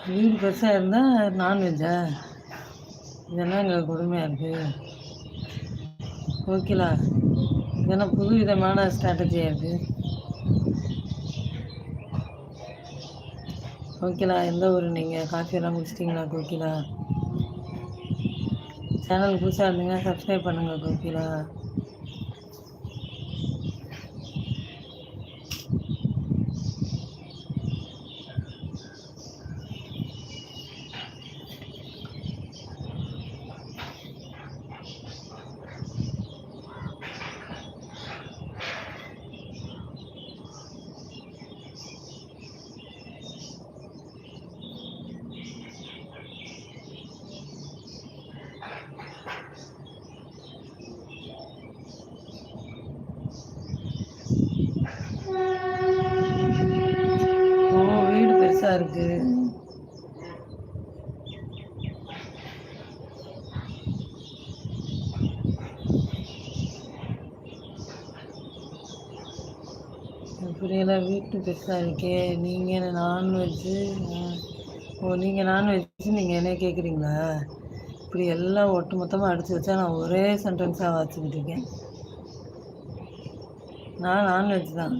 வீடு பெருசாக இருந்தால் நான்வெஜ்ஜா? இதெல்லாம் இங்கே கொடுமையாக இருக்குது. ஓகேலா, இதெல்லாம் புது விதமான ஸ்ட்ராட்டஜியாக இருக்குது. ஓகேலா, எந்த ஊர் நீங்கள்? காஃபியெல்லாம் முடிச்சிட்டிங்களா கோகிலா? சேனல் புதுசாக இருந்தீங்கன்னா சப்ஸ்கிரைப் பண்ணுங்கள் கோகிலா. வீடு பெருசாக இருக்குது. புரியல. வீட்டு பெருசாக இருக்கே. நீங்கள் நான்வெஜ்ஜு. நீங்கள் நான்வெஜ்ஜு நீங்கள் என்ன கேட்குறீங்களா? இப்படி எல்லாம் ஒட்டு மொத்தமாக அடித்து வச்சா நான் ஒரே சென்டென்ஸாக வச்சுக்கிட்டு இருக்கேன். நான் நான்வெஜ் தான்.